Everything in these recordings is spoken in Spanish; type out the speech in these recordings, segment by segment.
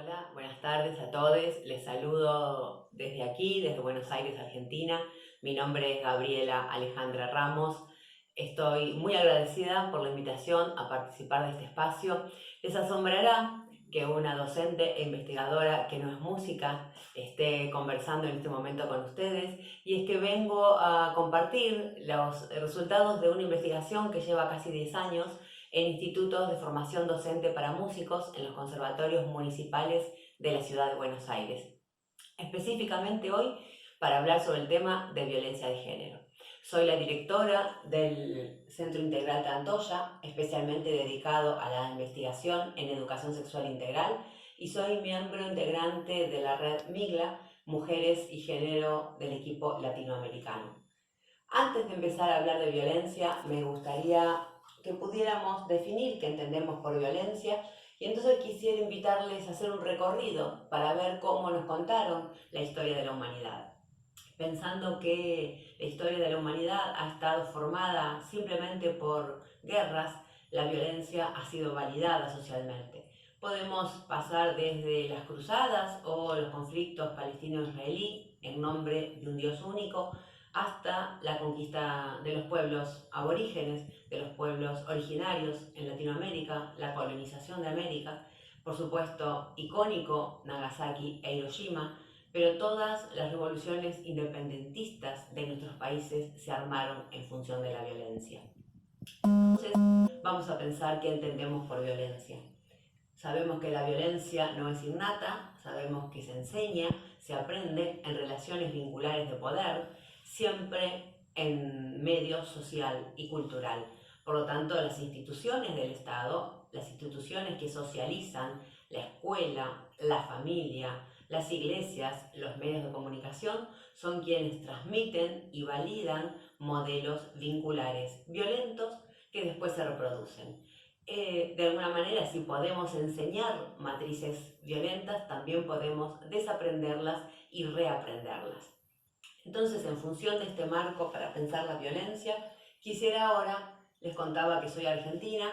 Hola, buenas tardes a todos. Les saludo desde aquí, desde Buenos Aires, Argentina. Mi nombre es Gabriela Alejandra Ramos. Estoy muy agradecida por la invitación a participar de este espacio. Les asombrará que una docente e investigadora que no es música esté conversando en este momento con ustedes, y es que vengo a compartir los resultados de una investigación que lleva casi 10 años en institutos de formación docente para músicos en los conservatorios municipales de la ciudad de Buenos Aires. Específicamente hoy para hablar sobre el tema de violencia de género. Soy la directora del Centro Integral Cantoya, especialmente dedicado a la investigación en educación sexual integral, y soy miembro integrante de la red MIGLA, Mujeres y Género del equipo latinoamericano. Antes de empezar a hablar de violencia, me gustaría que pudiéramos definir qué entendemos por violencia, y entonces quisiera invitarles a hacer un recorrido para ver cómo nos contaron la historia de la humanidad. Pensando que la historia de la humanidad ha estado formada simplemente por guerras, la violencia ha sido validada socialmente. Podemos pasar desde las cruzadas o los conflictos palestino-israelí en nombre de un Dios único, hasta la conquista de los pueblos aborígenes, de los pueblos originarios en Latinoamérica, la colonización de América, por supuesto icónico Nagasaki e Hiroshima, pero todas las revoluciones independentistas de nuestros países se armaron en función de la violencia. Entonces, vamos a pensar qué entendemos por violencia. Sabemos que la violencia no es innata, sabemos que se enseña, se aprende en relaciones vinculares de poder, siempre en medio social y cultural. Por lo tanto, las instituciones del Estado, las instituciones que socializan, la escuela, la familia, las iglesias, los medios de comunicación, son quienes transmiten y validan modelos vinculares violentos que después se reproducen. De alguna manera, si podemos enseñar matrices violentas, también podemos desaprenderlas y reaprenderlas. Entonces, en función de este marco para pensar la violencia, quisiera ahora, les contaba que soy argentina,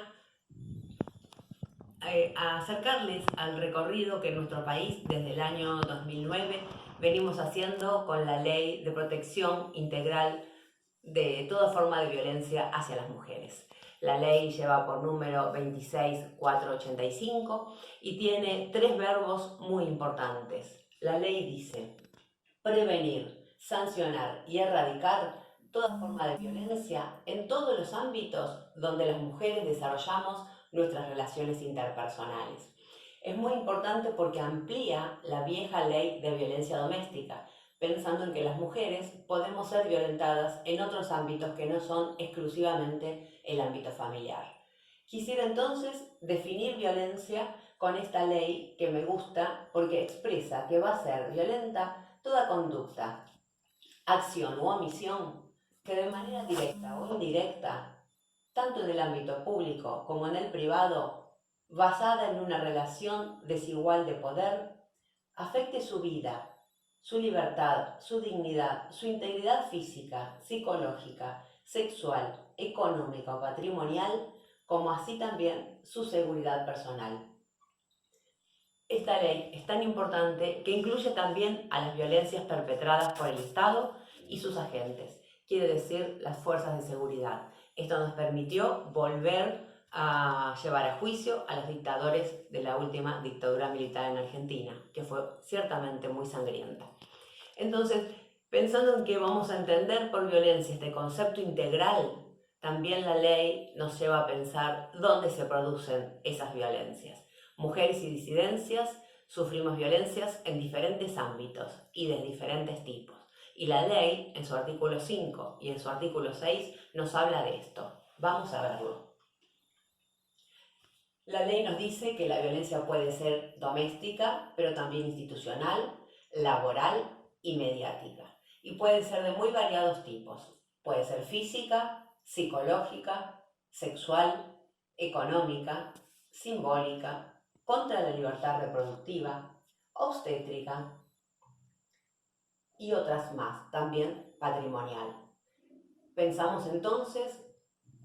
a acercarles al recorrido que en nuestro país desde el año 2009 venimos haciendo con la Ley de Protección Integral de toda forma de violencia hacia las mujeres. La ley lleva por número 26485 y tiene 3 verbos muy importantes. La ley dice: prevenir, sancionar y erradicar toda forma de violencia en todos los ámbitos donde las mujeres desarrollamos nuestras relaciones interpersonales. Es muy importante porque amplía la vieja ley de violencia doméstica, pensando en que las mujeres podemos ser violentadas en otros ámbitos que no son exclusivamente el ámbito familiar. Quisiera entonces definir violencia con esta ley que me gusta porque expresa que va a ser violenta toda conducta, acción u omisión que de manera directa o indirecta, tanto en el ámbito público como en el privado, basada en una relación desigual de poder, afecte su vida, su libertad, su dignidad, su integridad física, psicológica, sexual, económica o patrimonial, como así también su seguridad personal. Esta ley es tan importante que incluye también a las violencias perpetradas por el Estado y sus agentes, quiere decir las fuerzas de seguridad. Esto nos permitió volver a llevar a juicio a los dictadores de la última dictadura militar en Argentina, que fue ciertamente muy sangrienta. Entonces, pensando en que vamos a entender por violencia este concepto integral, también la ley nos lleva a pensar dónde se producen esas violencias. Mujeres y disidencias sufrimos violencias en diferentes ámbitos y de diferentes tipos. Y la ley, en su artículo 5 y en su artículo 6, nos habla de esto. Vamos a verlo. La ley nos dice que la violencia puede ser doméstica, pero también institucional, laboral y mediática. Y puede ser de muy variados tipos. Puede ser física, psicológica, sexual, económica, simbólica, contra la libertad reproductiva, obstétrica y otras más, también patrimonial. Pensamos entonces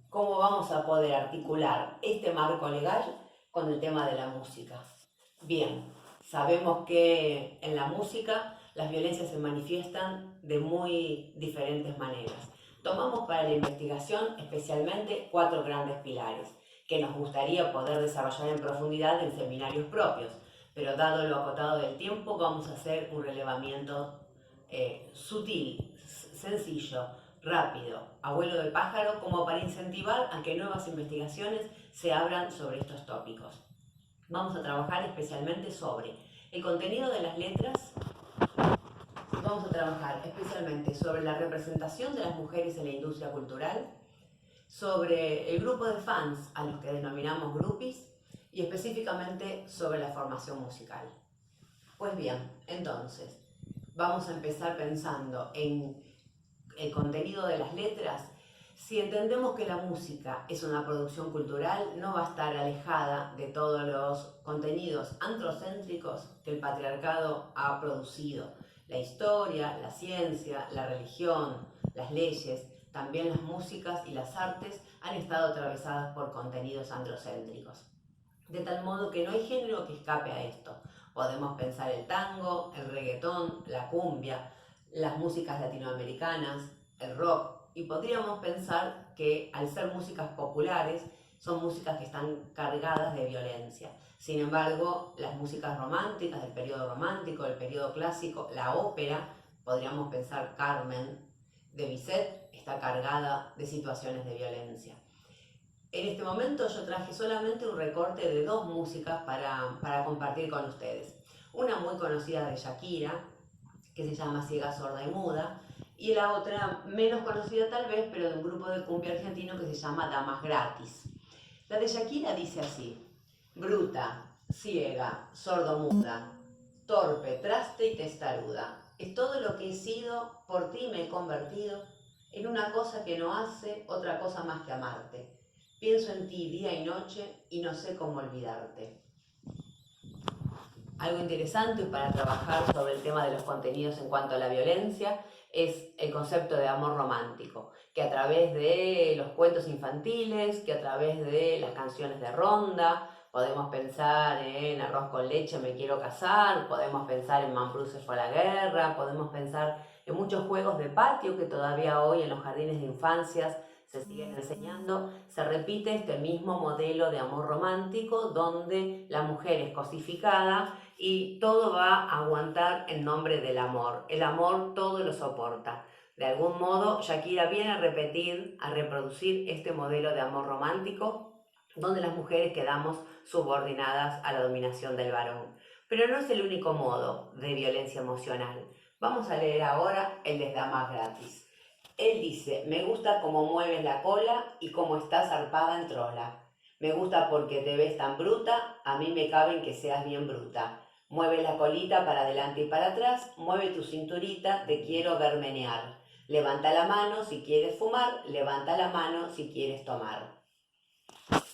cómo vamos a poder articular este marco legal con el tema de la música. Bien, Sabemos que en la música las violencias se manifiestan de muy diferentes maneras. Tomamos para la investigación especialmente 4 grandes pilares que nos gustaría poder desarrollar en profundidad en seminarios propios, pero dado lo acotado del tiempo vamos a hacer un relevamiento sutil, sencillo, rápido, abuelo del pájaro, como para incentivar a que nuevas investigaciones se abran sobre estos tópicos. Vamos a trabajar especialmente sobre el contenido de las letras. Vamos a trabajar especialmente sobre la representación de las mujeres en la industria cultural, sobre el grupo de fans a los que denominamos groupies y específicamente sobre la formación musical. Pues bien, entonces, vamos a empezar pensando en el contenido de las letras. Si entendemos que la música es una producción cultural, no va a estar alejada de todos los contenidos androcéntricos que el patriarcado ha producido. La historia, la ciencia, la religión, las leyes, también las músicas y las artes han estado atravesadas por contenidos androcéntricos. De tal modo que no hay género que escape a esto. Podemos pensar el tango, el reggaetón, la cumbia, las músicas latinoamericanas, el rock, y podríamos pensar que al ser músicas populares son músicas que están cargadas de violencia. Sin embargo, las músicas románticas del periodo romántico, del periodo clásico, la ópera, podríamos pensar Carmen de Bizet, está cargada de situaciones de violencia. En este momento yo traje solamente un recorte de 2 músicas para compartir con ustedes. Una muy conocida de Shakira, que se llama Ciega, Sorda y Muda, y la otra menos conocida tal vez, pero de un grupo de cumbia argentino que se llama Damas Gratis. La de Shakira dice así: bruta, ciega, sordo-muda, torpe, traste y testaruda, es todo lo que he sido, por ti me he convertido en una cosa que no hace otra cosa más que amarte. Pienso en ti día y noche y no sé cómo olvidarte. Algo interesante para trabajar sobre el tema de los contenidos en cuanto a la violencia es el concepto de amor romántico, que a través de los cuentos infantiles, que a través de las canciones de ronda, podemos pensar en Arroz con leche, me quiero casar, podemos pensar en Mambrú se fue a la guerra, podemos pensar en muchos juegos de patio que todavía hoy en los jardines de infancias se siguen enseñando. Se repite este mismo modelo de amor romántico donde la mujer es cosificada y todo va a aguantar en nombre del amor. El amor todo lo soporta. De algún modo, Shakira viene a repetir, a reproducir este modelo de amor romántico donde las mujeres quedamos subordinadas a la dominación del varón. Pero no es el único modo de violencia emocional. Vamos a leer ahora el de Damas Gratis. Él dice: me gusta cómo mueves la cola y cómo estás zarpada en trola. Me gusta porque te ves tan bruta, a mí me cabe en que seas bien bruta. Mueve la colita para adelante y para atrás, mueve tu cinturita, te quiero ver menear. Levanta la mano si quieres fumar, levanta la mano si quieres tomar.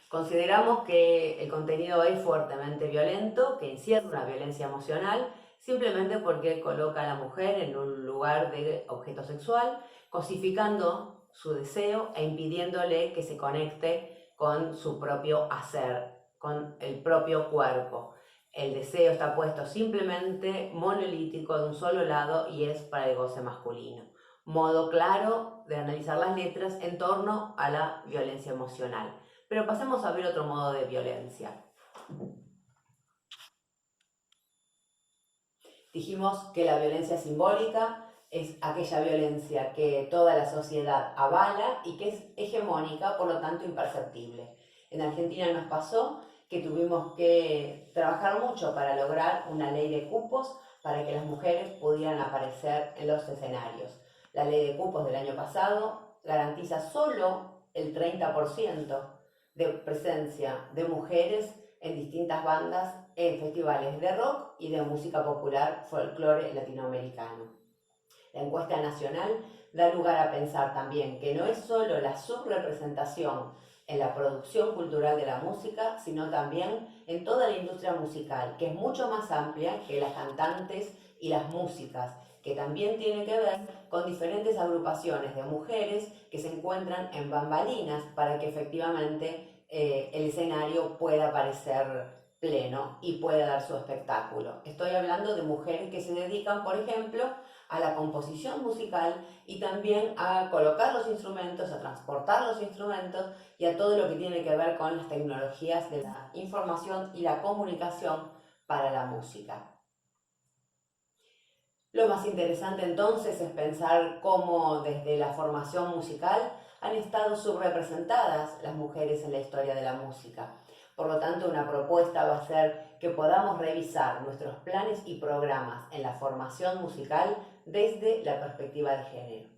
Consideramos que el contenido es fuertemente violento, que encierra una violencia emocional, simplemente porque coloca a la mujer en un lugar de objeto sexual, cosificando su deseo e impidiéndole que se conecte con su propio hacer, con el propio cuerpo. El deseo está puesto simplemente monolítico de un solo lado y es para el goce masculino. Modo claro de analizar las letras en torno a la violencia emocional. Pero pasemos a ver otro modo de violencia. Dijimos que la violencia simbólica es aquella violencia que toda la sociedad avala y que es hegemónica, por lo tanto imperceptible. En Argentina nos pasó que tuvimos que trabajar mucho para lograr una ley de cupos para que las mujeres pudieran aparecer en los escenarios. La ley de cupos del año pasado garantiza solo el 30% de presencia de mujeres en distintas bandas en festivales de rock y de música popular folclore latinoamericano. La encuesta nacional da lugar a pensar también que no es solo la subrepresentación en la producción cultural de la música, sino también en toda la industria musical, que es mucho más amplia que las cantantes y las músicas, que también tiene que ver con diferentes agrupaciones de mujeres que se encuentran en bambalinas para que efectivamente el escenario pueda parecer pleno y puede dar su espectáculo. Estoy hablando de mujeres que se dedican, por ejemplo, a la composición musical y también a colocar los instrumentos, a transportar los instrumentos y a todo lo que tiene que ver con las tecnologías de la información y la comunicación para la música. Lo más interesante entonces es pensar cómo desde la formación musical han estado subrepresentadas las mujeres en la historia de la música. Por lo tanto, una propuesta va a ser que podamos revisar nuestros planes y programas en la formación musical desde la perspectiva de género.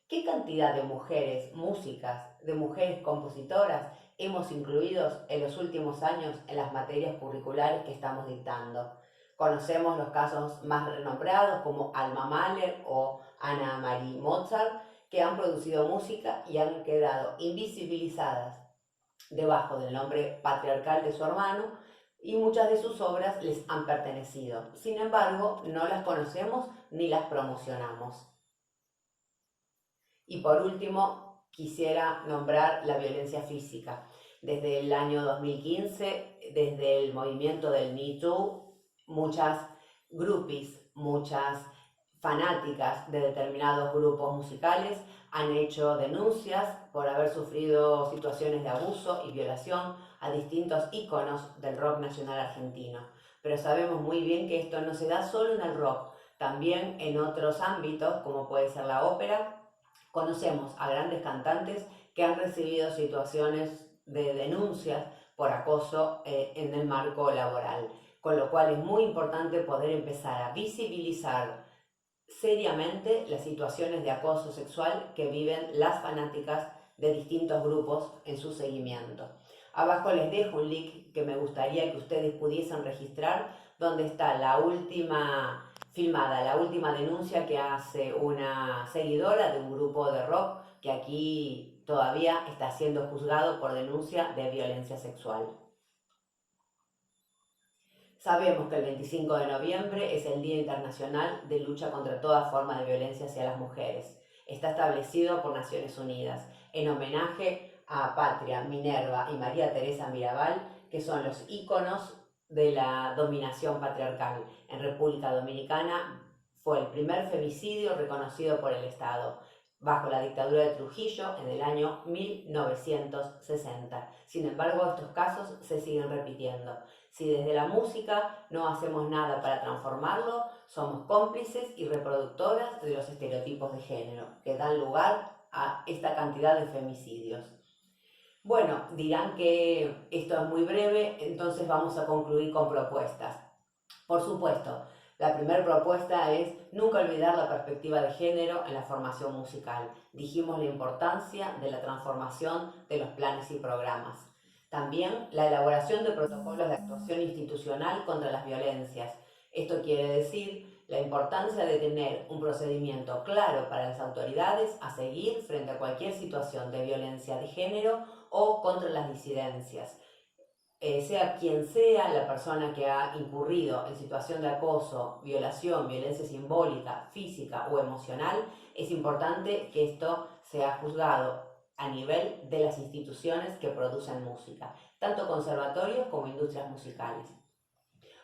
¿Qué cantidad de mujeres músicas, de mujeres compositoras hemos incluido en los últimos años en las materias curriculares que estamos dictando? Conocemos los casos más renombrados como Alma Mahler o Anna Marie Mozart, que han producido música y han quedado invisibilizadas debajo del nombre patriarcal de su hermano, y muchas de sus obras les han pertenecido. Sin embargo, no las conocemos ni las promocionamos. Y por último, quisiera nombrar la violencia física. Desde el año 2015, desde el movimiento del Me Too, muchas groupies, muchas fanáticas de determinados grupos musicales han hecho denuncias por haber sufrido situaciones de abuso y violación a distintos íconos del rock nacional argentino. Pero sabemos muy bien que esto no se da solo en el rock, también en otros ámbitos, como puede ser la ópera. Conocemos a grandes cantantes que han recibido situaciones de denuncias por acoso en el marco laboral, con lo cual es muy importante poder empezar a visibilizar seriamente las situaciones de acoso sexual que viven las fanáticas de distintos grupos en su seguimiento. Abajo les dejo un link que me gustaría que ustedes pudiesen registrar, donde está la última filmada, la última denuncia que hace una seguidora de un grupo de rock que aquí todavía está siendo juzgado por denuncia de violencia sexual. Sabemos que el 25 de noviembre es el Día Internacional de Lucha contra toda forma de violencia hacia las mujeres. Está establecido por Naciones Unidas en homenaje a Patria, Minerva y María Teresa Mirabal, que son los íconos de la dominación patriarcal. En República Dominicana fue el primer femicidio reconocido por el Estado, bajo la dictadura de Trujillo en el año 1960. Sin embargo, estos casos se siguen repitiendo. Si desde la música no hacemos nada para transformarlo, somos cómplices y reproductoras de los estereotipos de género que dan lugar a esta cantidad de femicidios. Bueno, dirán que esto es muy breve, entonces vamos a concluir con propuestas. Por supuesto, la primera propuesta es nunca olvidar la perspectiva de género en la formación musical. Dijimos la importancia de la transformación de los planes y programas. También la elaboración de protocolos de actuación institucional contra las violencias. Esto quiere decir la importancia de tener un procedimiento claro para las autoridades a seguir frente a cualquier situación de violencia de género o contra las disidencias. Sea quien sea la persona que ha incurrido en situación de acoso, violación, violencia simbólica, física o emocional, es importante que esto sea juzgado a nivel de las instituciones que producen música, tanto conservatorios como industrias musicales.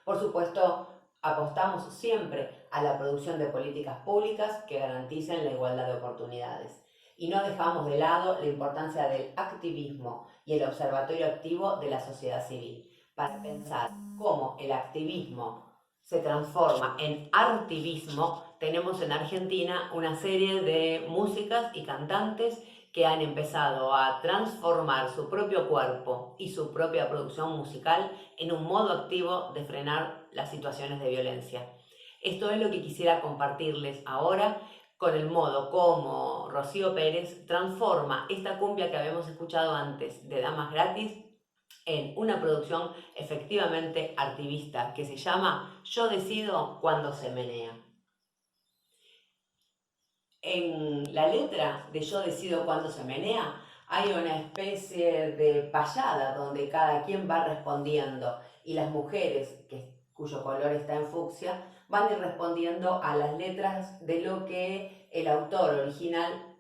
Por supuesto, apostamos siempre a la producción de políticas públicas que garanticen la igualdad de oportunidades. Y no dejamos de lado la importancia del activismo y el observatorio activo de la sociedad civil, para pensar cómo el activismo se transforma en artivismo. Tenemos en Argentina una serie de músicas y cantantes que han empezado a transformar su propio cuerpo y su propia producción musical en un modo activo de frenar las situaciones de violencia. Esto es lo que quisiera compartirles ahora con el modo como Rocío Pérez transforma esta cumbia que habíamos escuchado antes de Damas Gratis en una producción efectivamente activista que se llama Yo decido cuando se menea. En la letra de Yo decido cuando se menea hay una especie de payada donde cada quien va respondiendo y las mujeres, cuyo color está en fucsia, van a ir respondiendo a las letras de lo que el autor original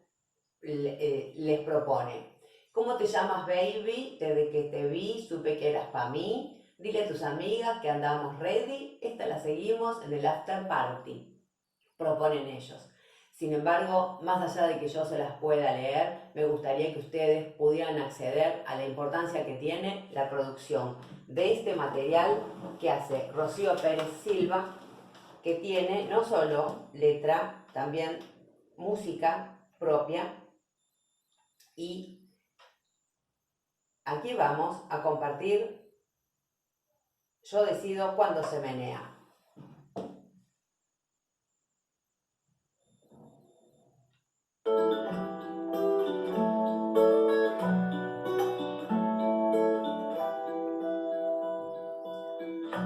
les propone. ¿Cómo te llamas, baby? Desde que te vi supe que eras para mí. Dile a tus amigas que andamos ready, esta la seguimos en el after party, proponen ellos. Sin embargo, más allá de que yo se las pueda leer, me gustaría que ustedes pudieran acceder a la importancia que tiene la producción de este material que hace Rocío Pérez Silva, que tiene no solo letra, también música propia. Y aquí vamos a compartir Yo decido cuándo se menea.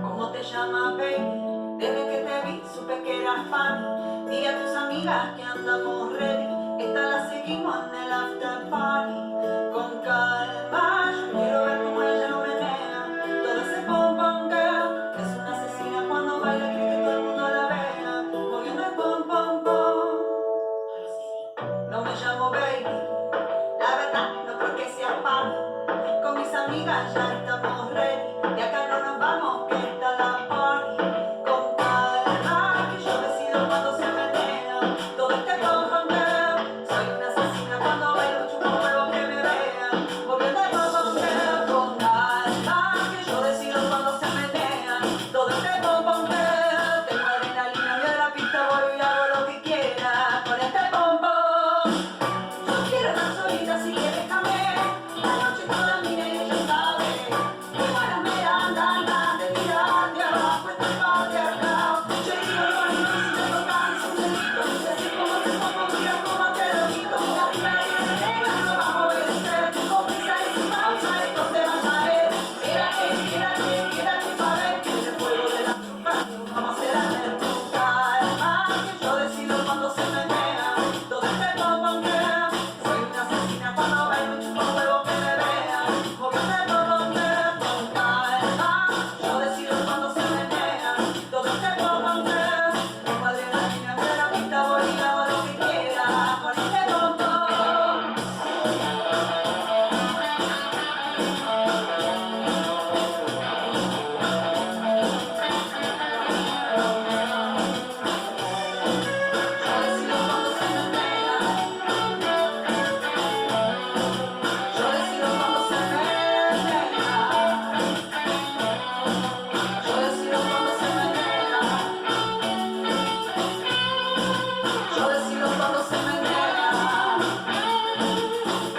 ¿Cómo te llamas, baby? Desde que te vi supe que eras fan. Di a tus amigas que andamos ready. Esta la seguimos en el after party. Con calma, yo quiero ver cómo ella lo menea. Todo ese pom pom girl es una asesina cuando baila, quiere que todo el mundo la vea. Moviendo el pom pom pom. No me llamo baby, la verdad no creo que sea fan. Con mis amigas ya estamos ready. De acá no nos vamos, que está la party. Con calma, que yo decido cuando se menea. Todo este pom pom girl. Soy una asesina cuando bailo, chupo huevo que me vean. Moviendo el pom pom girl. Con calma, que yo decido cuando se menea. Todo este pom pom girl. Tengo adrenalina, voy a la pista, voy y hago lo que quiera. Con este pom pom. Yo quiero estar solita, así que déjame. La noche toda mira y ella sabe. Qué buenas me dan de mirar de abajo este patriarcado. Yo digo lo bonito y si me tocan es un delito. No sé si como te pongo, mira cómo te lo quito. Arriba y en el negro no vamos a obedecer. Con prisa y sin pausa esto se va a caer. Quédate pa' ver que es el fuego de la tropa. Vamos a hacer arder tu calma. Que yo decido cuando se menea. Todo este pom pom girl. Soy una asesina cuando bailo y chupo huevo que me vean. Moviendo el pom pom girl con calma. Yo decido cuando se menea. Todo este pom pom girl. Tengo adrenalina, me la pista, voy y hago lo que quiera. Con este pom pom. Yo decido cuando se menea. Yo decido cuando se menea. Yo decido cuando se menea. Yo decido cuando se menea.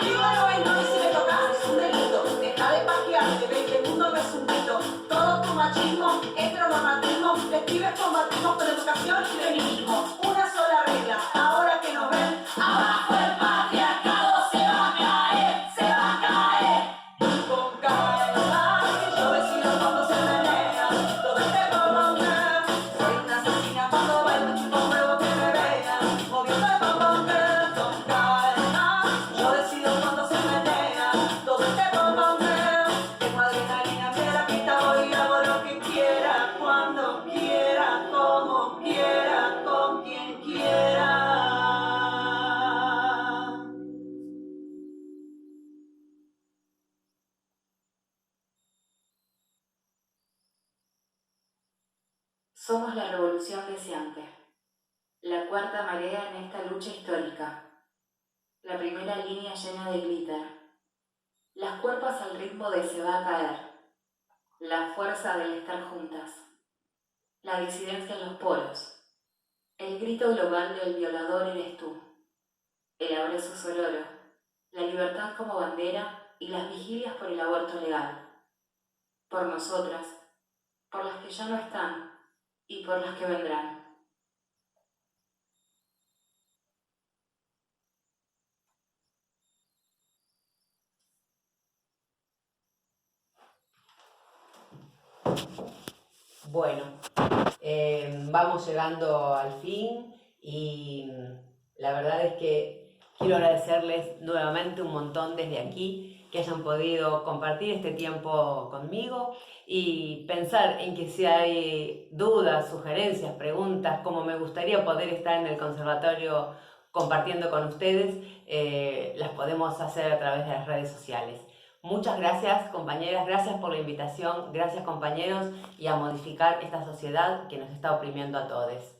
Digo lo bailo y si me tocas es un delito. Deja de pajearte, ve que el mundo no es un mito. Todo tu machismo, heteronormatismo. Describes combatimos con educación y feminismo. Una sola regla, ahora que nos ven. Abajo el patriarcado se va a caer, se va a caer. Con calma, que yo decido cuando se menea. Todo este pom pom girl. Soy una asesina cuando bailo, chupo huevo que me vean. Moviendo el pom pom girl. Con calma, yo decido cuando se menea. Todo este pom pom girl. Tengo adrenalina, me la pista, voy y hago lo que quiera. Cuando quiera, como quiera, con quien quiera. Somos la revolución deseante, la cuarta marea en esta lucha histórica, la primera línea llena de glitter, las cuerpas al ritmo de se va a caer, la fuerza del estar juntas, la disidencia en los poros, el grito global del violador eres tú, el abrazo sororo, la libertad como bandera y las vigilias por el aborto legal, por nosotras, por las que ya no están y por las que vendrán. Bueno, vamos llegando al fin y la verdad es que quiero agradecerles nuevamente un montón desde aquí que hayan podido compartir este tiempo conmigo y pensar en que si hay dudas, sugerencias, preguntas, como me gustaría poder estar en el conservatorio compartiendo con ustedes, las podemos hacer a través de las redes sociales. Muchas gracias, compañeras, gracias por la invitación, gracias, compañeros, y a modificar esta sociedad que nos está oprimiendo a todos.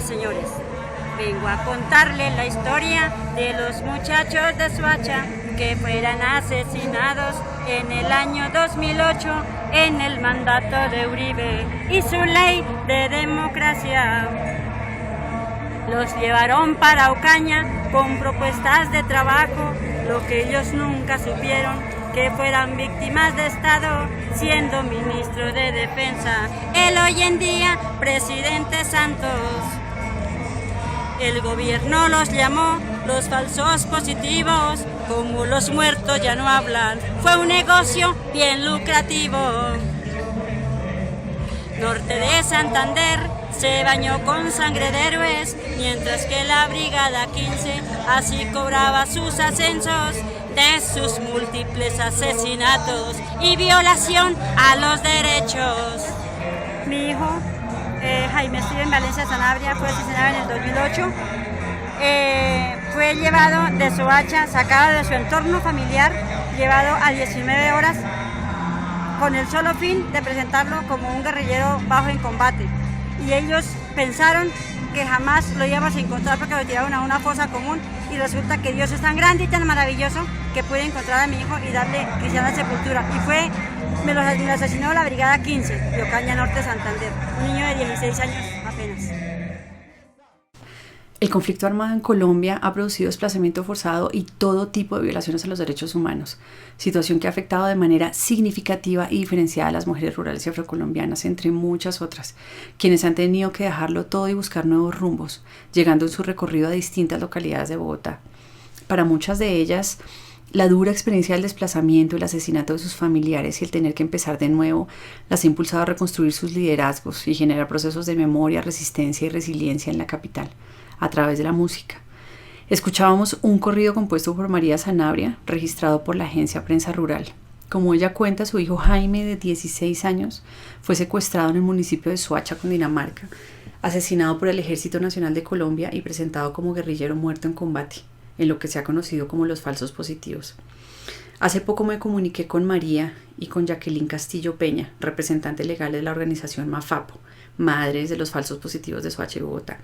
señores. Vengo a contarles la historia de los muchachos de Soacha que fueran asesinados en el año 2008 en el mandato de Uribe y su ley de democracia. Los llevaron para Ocaña con propuestas de trabajo, lo que ellos nunca supieron, que fueran víctimas de Estado, siendo ministro de Defensa, el hoy en día presidente Santos. El gobierno los llamó los falsos positivos, como los muertos ya no hablan, fue un negocio bien lucrativo. Norte de Santander se bañó con sangre de héroes, mientras que la Brigada 15 así cobraba sus ascensos de sus múltiples asesinatos y violación a los derechos. Mi hijo, Jaime Steven Valencia Sanabria, fue asesinado en el 2008. Fue llevado de Soacha, sacado de su entorno familiar, llevado a 19 horas con el solo fin de presentarlo como un guerrillero bajo en combate. Y ellos pensaron que jamás lo íbamos a encontrar porque lo tiraron a una fosa común, y resulta que Dios es tan grande y tan maravilloso que pude encontrar a mi hijo y darle cristiana sepultura. Y me lo asesinó la Brigada 15 de Ocaña, Norte, Santander, un niño de 16 años apenas. El conflicto armado en Colombia ha producido desplazamiento forzado y todo tipo de violaciones a los derechos humanos, situación que ha afectado de manera significativa y diferenciada a las mujeres rurales y afrocolombianas, entre muchas otras, quienes han tenido que dejarlo todo y buscar nuevos rumbos, llegando en su recorrido a distintas localidades de Bogotá. Para muchas de ellas, la dura experiencia del desplazamiento, el asesinato de sus familiares y el tener que empezar de nuevo las ha impulsado a reconstruir sus liderazgos y generar procesos de memoria, resistencia y resiliencia en la capital, a través de la música. Escuchábamos un corrido compuesto por María Sanabria, registrado por la agencia Prensa Rural. Como ella cuenta, su hijo Jaime, de 16 años, fue secuestrado en el municipio de Soacha, Cundinamarca, asesinado por el Ejército Nacional de Colombia y presentado como guerrillero muerto en combate, en lo que se ha conocido como los falsos positivos. Hace poco me comuniqué con María y con Jacqueline Castillo Peña, representante legal de la organización MAFAPO, Madres de los Falsos Positivos de Soacha y Bogotá,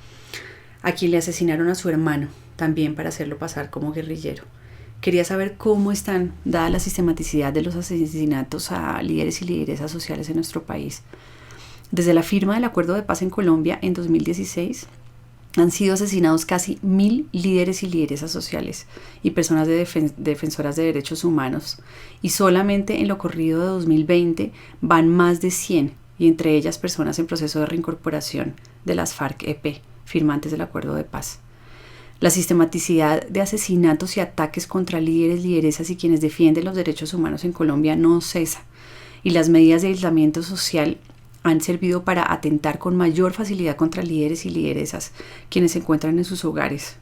a quien le asesinaron a su hermano, también para hacerlo pasar como guerrillero. Quería saber cómo están, dada la sistematicidad de los asesinatos a líderes y lideresas sociales en nuestro país. Desde la firma del Acuerdo de Paz en Colombia en 2016, han sido asesinados casi 1000 líderes y lideresas sociales y personas defensoras de derechos humanos, y solamente en lo corrido de 2020 van más de 100, y entre ellas personas en proceso de reincorporación de las FARC-EP, firmantes del Acuerdo de Paz. La sistematicidad de asesinatos y ataques contra líderes, lideresas y quienes defienden los derechos humanos en Colombia no cesa, y las medidas de aislamiento social han servido para atentar con mayor facilidad contra líderes y lideresas quienes se encuentran en sus hogares.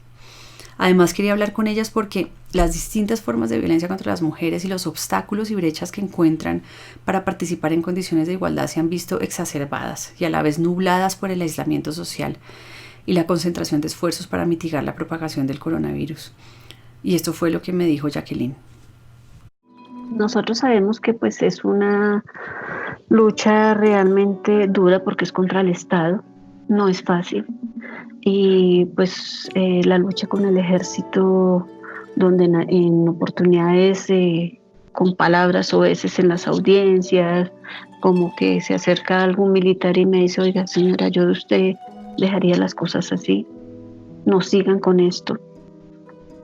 Además, quería hablar con ellas porque las distintas formas de violencia contra las mujeres y los obstáculos y brechas que encuentran para participar en condiciones de igualdad se han visto exacerbadas y a la vez nubladas por el aislamiento social y la concentración de esfuerzos para mitigar la propagación del coronavirus. Y esto fue lo que me dijo Jacqueline. Nosotros sabemos que pues es una lucha realmente dura porque es contra el Estado, no es fácil. Y pues la lucha con el ejército, donde en oportunidades con palabras o veces en las audiencias, como que se acerca algún militar y me dice: oiga señora, yo de usted dejaría las cosas así, no sigan con esto.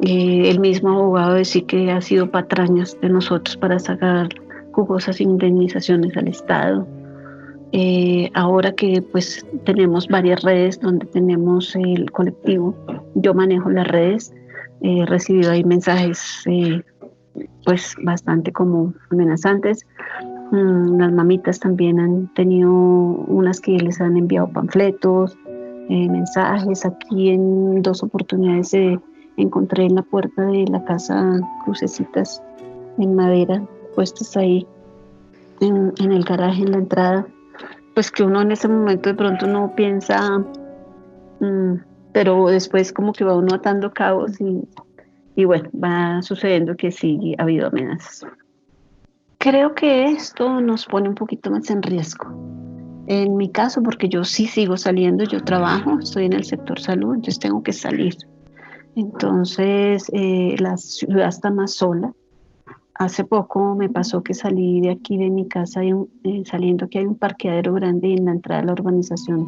El mismo abogado decía que ha sido patrañas de nosotros para sacar jugosas indemnizaciones al Estado. Ahora que pues tenemos varias redes donde tenemos el colectivo, yo manejo las redes, he recibido ahí mensajes pues bastante como amenazantes. Las mamitas también han tenido unas que les han enviado panfletos, mensajes. Aquí en 2 oportunidades encontré en la puerta de la casa crucecitas en madera puestas ahí en el garaje, en la entrada, pues que uno en ese momento de pronto no piensa, pero después como que va uno atando cabos y bueno, va sucediendo que sí ha habido amenazas. Creo que esto nos pone un poquito más en riesgo. En mi caso, porque yo sí sigo saliendo, yo trabajo, estoy en el sector salud, entonces tengo que salir. Entonces, la ciudad está más sola. Hace poco me pasó que salí de aquí de mi casa, saliendo que hay un parqueadero grande y en la entrada de la urbanización,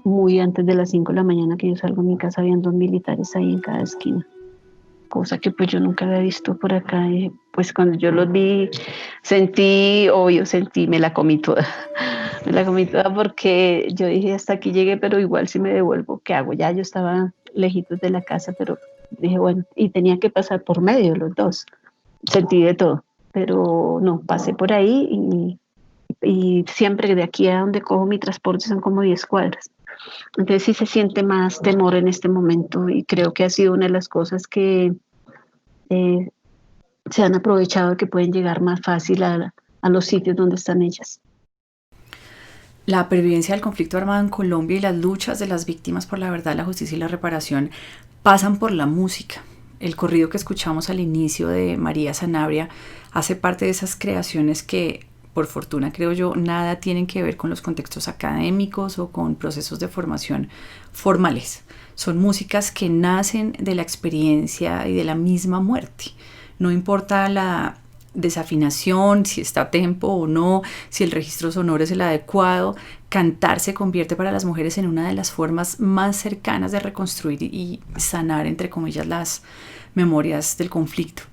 muy antes de las 5 de la mañana que yo salgo de mi casa, habían 2 militares ahí en cada esquina. Cosa que pues yo nunca había visto por acá. Y pues cuando yo los vi, me la comí toda. Me la comí toda porque yo dije, hasta aquí llegué, pero igual si me devuelvo, ¿qué hago? Ya yo estaba lejitos de la casa, pero dije, bueno, y tenía que pasar por medio los dos. Sentí de todo, pero no, pasé por ahí y siempre de aquí a donde cojo mi transporte son como 10 cuadras. Entonces sí se siente más temor en este momento y creo que ha sido una de las cosas que se han aprovechado, que pueden llegar más fácil a los sitios donde están ellas. La pervivencia del conflicto armado en Colombia y las luchas de las víctimas por la verdad, la justicia y la reparación pasan por la música. El corrido que escuchamos al inicio de María Sanabria hace parte de esas creaciones que, por fortuna creo yo, nada tienen que ver con los contextos académicos o con procesos de formación formales. Son músicas que nacen de la experiencia y de la misma muerte. No importa la desafinación, si está a tempo o no, si el registro sonoro es el adecuado, cantar se convierte para las mujeres en una de las formas más cercanas de reconstruir y sanar, entre comillas, las memorias del conflicto.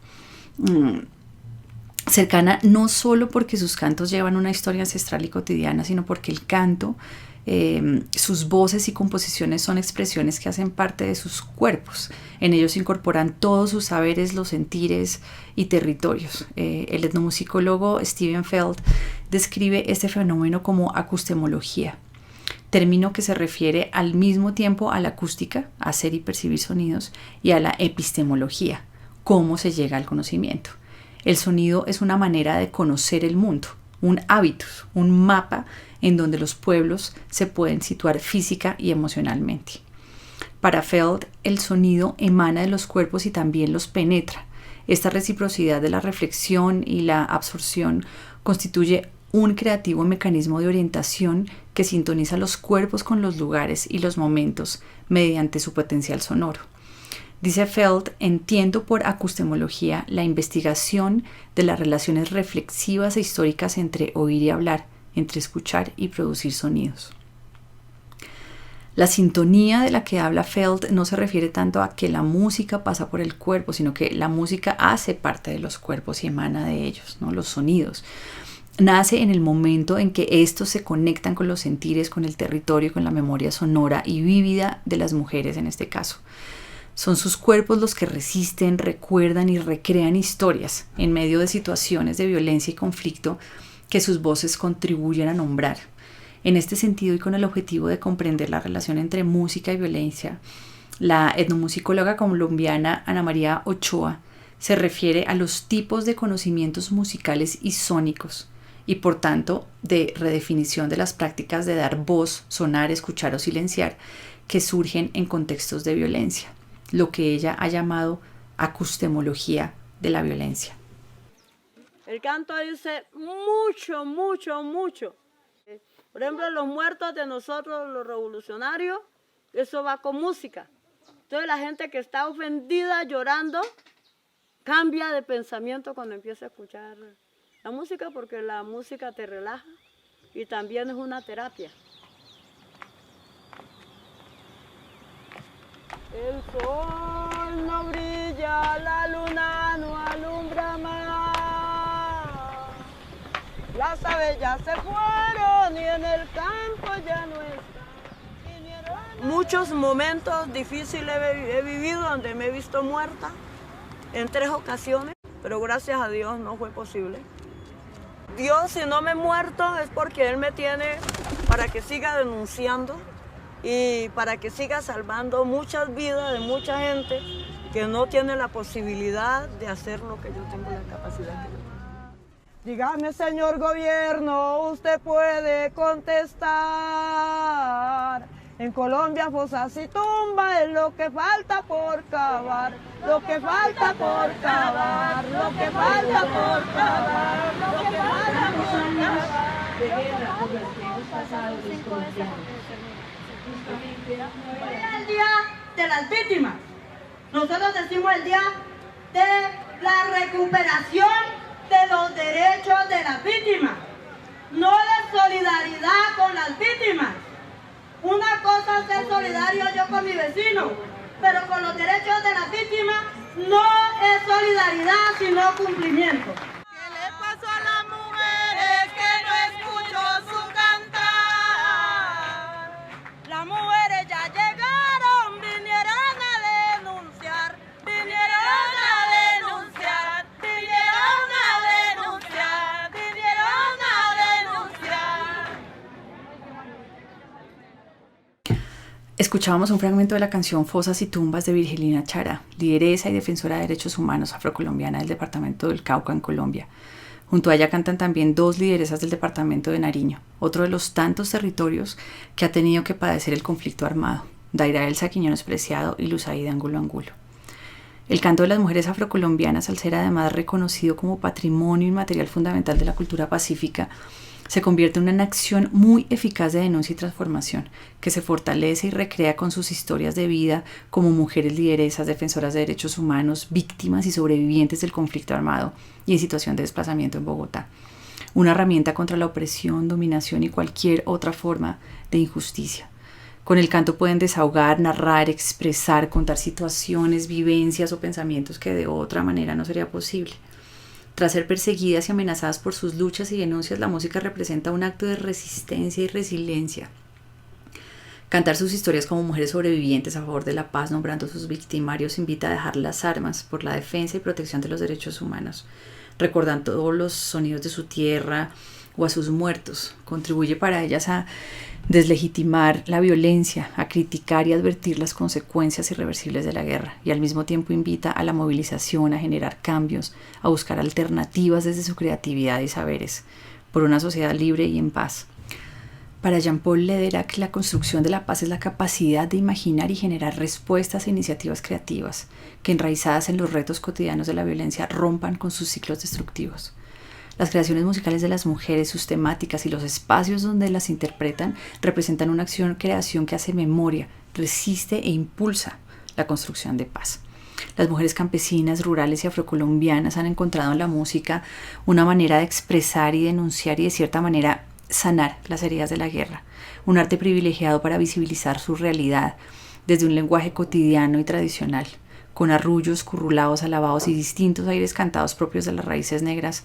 Cercana no solo porque sus cantos llevan una historia ancestral y cotidiana, sino porque el canto, sus voces y composiciones son expresiones que hacen parte de sus cuerpos. En ellos se incorporan todos sus saberes, los sentires y territorios. El etnomusicólogo Steven Feld describe este fenómeno como acustemología, término que se refiere al mismo tiempo a la acústica, hacer y percibir sonidos, y a la epistemología, cómo se llega al conocimiento. El sonido es una manera de conocer el mundo, un hábitus, un mapa en donde los pueblos se pueden situar física y emocionalmente. Para Feld, el sonido emana de los cuerpos y también los penetra. Esta reciprocidad de la reflexión y la absorción constituye un creativo mecanismo de orientación que sintoniza los cuerpos con los lugares y los momentos mediante su potencial sonoro. Dice Feld, entiendo por acustemología la investigación de las relaciones reflexivas e históricas entre oír y hablar, entre escuchar y producir sonidos. La sintonía de la que habla Feld no se refiere tanto a que la música pasa por el cuerpo, sino que la música hace parte de los cuerpos y emana de ellos, ¿no? Los sonidos. Nace en el momento en que estos se conectan con los sentires, con el territorio, con la memoria sonora y vívida de las mujeres en este caso. Son sus cuerpos los que resisten, recuerdan y recrean historias en medio de situaciones de violencia y conflicto que sus voces contribuyen a nombrar. En este sentido y con el objetivo de comprender la relación entre música y violencia, la etnomusicóloga colombiana Ana María Ochoa se refiere a los tipos de conocimientos musicales y sónicos y por tanto de redefinición de las prácticas de dar voz, sonar, escuchar o silenciar que surgen en contextos de violencia, lo que ella ha llamado acustemología de la violencia. El canto dice mucho, mucho, mucho. Por ejemplo, los muertos de nosotros, los revolucionarios, eso va con música. Entonces la gente que está ofendida, llorando, cambia de pensamiento cuando empieza a escuchar la música, porque la música te relaja y también es una terapia. El sol no brilla, la luna no alumbra más. Las aves ya se fueron y en el campo ya no están. Muchos momentos difíciles he vivido donde me he visto muerta en 3 ocasiones, pero gracias a Dios no fue posible. Dios, si no me he muerto, es porque Él me tiene para que siga denunciando y para que siga salvando muchas vidas de mucha gente que no tiene la posibilidad de hacer lo que yo tengo la capacidad que yo tengo. Dígame, señor gobierno, usted puede contestar. En Colombia fosas y tumbas es lo que falta por cavar, lo que falta por cavar, lo que falta por cavar, lo que falta por cavar. Hoy es el día de las víctimas. Nosotros decimos el día de la recuperación de los derechos de las víctimas, no de solidaridad con las víctimas. Una cosa es ser solidario yo con mi vecino, pero con los derechos de las víctimas no es solidaridad, sino cumplimiento. ¿Qué le pasó a las mujeres que no escuchó su cantar? Las mujeres ya llegaron, vinieron a denunciar, vinieron a denunciar, vinieron a denunciar, vinieron a denunciar. Escuchábamos un fragmento de la canción Fosas y Tumbas de Virgelina Chará, lideresa y defensora de derechos humanos afrocolombiana del departamento del Cauca en Colombia. Junto a ella cantan también dos lideresas del departamento de Nariño, otro de los tantos territorios que ha tenido que padecer el conflicto armado, Daira Elsa Quiñones Preciado y Luzaida Angulo Angulo. El canto de las mujeres afrocolombianas, al ser además reconocido como patrimonio inmaterial fundamental de la cultura pacífica, se convierte en una acción muy eficaz de denuncia y transformación, que se fortalece y recrea con sus historias de vida como mujeres lideresas, defensoras de derechos humanos, víctimas y sobrevivientes del conflicto armado y en situación de desplazamiento en Bogotá. Una herramienta contra la opresión, dominación y cualquier otra forma de injusticia. Con el canto pueden desahogar, narrar, expresar, contar situaciones, vivencias o pensamientos que de otra manera no sería posible. Tras ser perseguidas y amenazadas por sus luchas y denuncias, la música representa un acto de resistencia y resiliencia. Cantar sus historias como mujeres sobrevivientes a favor de la paz, nombrando a sus victimarios, invita a dejar las armas por la defensa y protección de los derechos humanos, recordando todos los sonidos de su tierra o a sus muertos. Contribuye para ellas a deslegitimar la violencia, a criticar y advertir las consecuencias irreversibles de la guerra, y al mismo tiempo invita a la movilización, a generar cambios, a buscar alternativas desde su creatividad y saberes, por una sociedad libre y en paz. Para Jean-Paul Lederach, la construcción de la paz es la capacidad de imaginar y generar respuestas e iniciativas creativas que, enraizadas en los retos cotidianos de la violencia, rompan con sus ciclos destructivos. Las creaciones musicales de las mujeres, sus temáticas y los espacios donde las interpretan representan una creación que hace memoria, resiste e impulsa la construcción de paz. Las mujeres campesinas, rurales y afrocolombianas han encontrado en la música una manera de expresar y denunciar y de cierta manera sanar las heridas de la guerra, un arte privilegiado para visibilizar su realidad desde un lenguaje cotidiano y tradicional, con arrullos, currulados, alabados y distintos aires cantados propios de las raíces negras,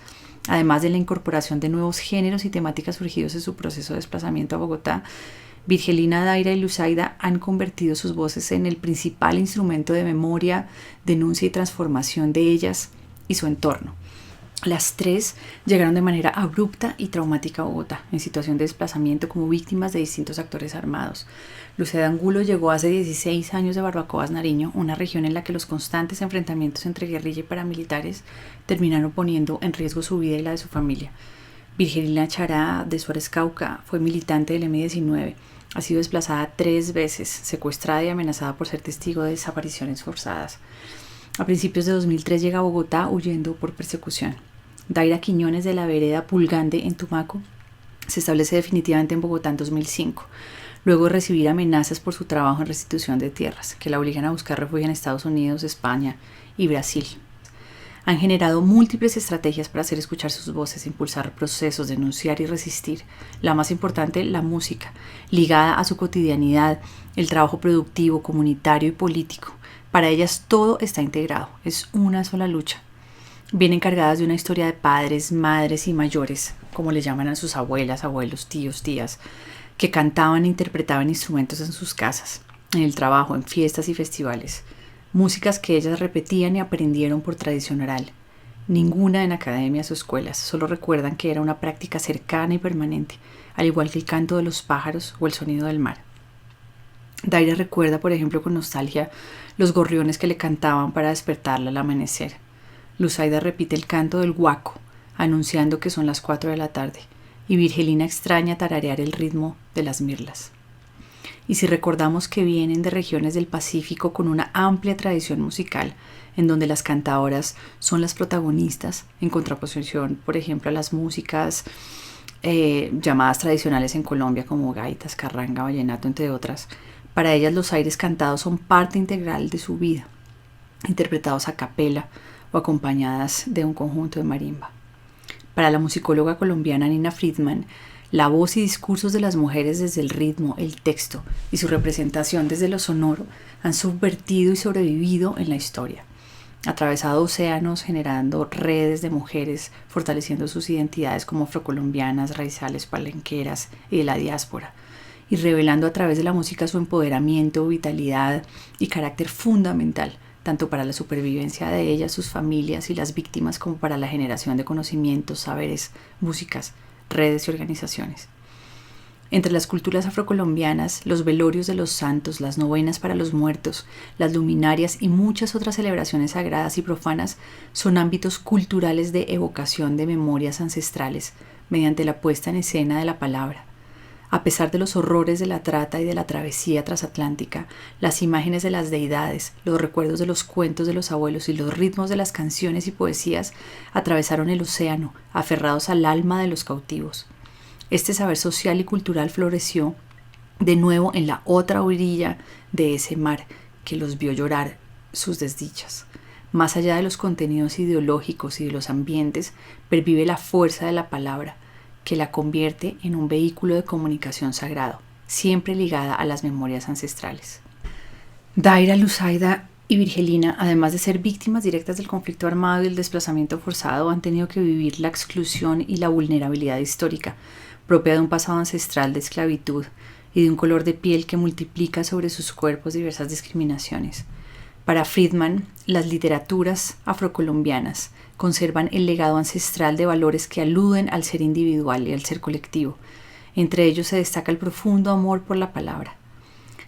además de la incorporación de nuevos géneros y temáticas surgidos en su proceso de desplazamiento a Bogotá. Virgelina, Daira y Luzaida han convertido sus voces en el principal instrumento de memoria, denuncia y transformación de ellas y su entorno. Las tres llegaron de manera abrupta y traumática a Bogotá, en situación de desplazamiento como víctimas de distintos actores armados. Luzaida Angulo llegó hace 16 años de Barbacoas, Nariño, una región en la que los constantes enfrentamientos entre guerrilla y paramilitares terminaron poniendo en riesgo su vida y la de su familia. Virgelina Chará, de Suárez, Cauca, fue militante del M-19. Ha sido desplazada 3 veces, secuestrada y amenazada por ser testigo de desapariciones forzadas. A principios de 2003 llega a Bogotá huyendo por persecución. Daira Quiñones, de la vereda Pulgande en Tumaco, se establece definitivamente en Bogotá en 2005, luego de recibir amenazas por su trabajo en restitución de tierras, que la obligan a buscar refugio en Estados Unidos, España y Brasil. Han generado múltiples estrategias para hacer escuchar sus voces, impulsar procesos, denunciar y resistir. La más importante, la música, ligada a su cotidianidad, el trabajo productivo, comunitario y político. Para ellas todo está integrado, es una sola lucha. Vienen cargadas de una historia de padres, madres y mayores, como le llaman a sus abuelas, abuelos, tíos, tías, que cantaban e interpretaban instrumentos en sus casas, en el trabajo, en fiestas y festivales. Músicas que ellas repetían y aprendieron por tradición oral. Ninguna en academias o escuelas, solo recuerdan que era una práctica cercana y permanente, al igual que el canto de los pájaros o el sonido del mar. Daira recuerda, por ejemplo, con nostalgia, los gorriones que le cantaban para despertarla al amanecer. Luzaida repite el canto del guaco, anunciando que son las 4 de la tarde, y Virgelina extraña tararear el ritmo de las mirlas. Y si recordamos que vienen de regiones del Pacífico con una amplia tradición musical, en donde las cantadoras son las protagonistas, en contraposición, por ejemplo, a las músicas llamadas tradicionales en Colombia como gaitas, carranga, vallenato, entre otras. Para ellas los aires cantados son parte integral de su vida, interpretados a capela o acompañadas de un conjunto de marimba. Para la musicóloga colombiana Nina Friedman, la voz y discursos de las mujeres desde el ritmo, el texto y su representación desde lo sonoro han subvertido y sobrevivido en la historia, atravesado océanos, generando redes de mujeres, fortaleciendo sus identidades como afrocolombianas, raizales, palenqueras y de la diáspora, y revelando a través de la música su empoderamiento, vitalidad y carácter fundamental, tanto para la supervivencia de ellas, sus familias y las víctimas, como para la generación de conocimientos, saberes, músicas, redes y organizaciones. Entre las culturas afrocolombianas, los velorios de los santos, las novenas para los muertos, las luminarias y muchas otras celebraciones sagradas y profanas son ámbitos culturales de evocación de memorias ancestrales mediante la puesta en escena de la palabra. A pesar de los horrores de la trata y de la travesía transatlántica, las imágenes de las deidades, los recuerdos de los cuentos de los abuelos y los ritmos de las canciones y poesías atravesaron el océano, aferrados al alma de los cautivos. Este saber social y cultural floreció de nuevo en la otra orilla de ese mar que los vio llorar sus desdichas. Más allá de los contenidos ideológicos y de los ambientes, pervive la fuerza de la palabra, que la convierte en un vehículo de comunicación sagrado, siempre ligada a las memorias ancestrales. Daira, Luzaida y Virgelina, además de ser víctimas directas del conflicto armado y el desplazamiento forzado, han tenido que vivir la exclusión y la vulnerabilidad histórica, propia de un pasado ancestral de esclavitud y de un color de piel que multiplica sobre sus cuerpos diversas discriminaciones. Para Friedman, las literaturas afrocolombianas conservan el legado ancestral de valores que aluden al ser individual y al ser colectivo. Entre ellos se destaca el profundo amor por la palabra.